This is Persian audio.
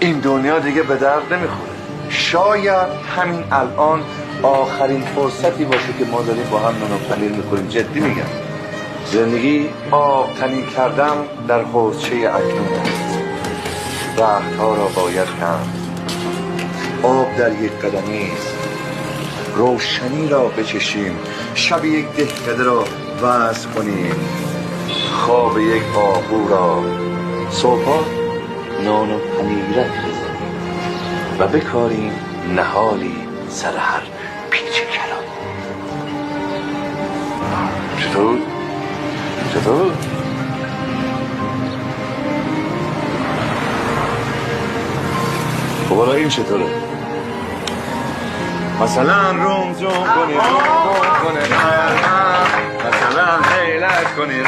این دنیا دیگه به درد نمیخوره. شاید همین الان آخرین فرصتی باشه که ما داریم با هم نون و پنیر میخوریم. جدی میگم. زندگی آب تنی کردن در حوضچه اکنون است. رختها را باید کند. آب در یک قدمی است. روشنی را بچشیم. شب یک دهکده را وصل کنیم. خواب یک آهو را صبح نان و پنیرک بزنیم و بکاریم نهالی سر هر پیچ کلان. چطور؟ خب حالا این چطوره؟ مثلا روم کنی مثلا حیلت کنی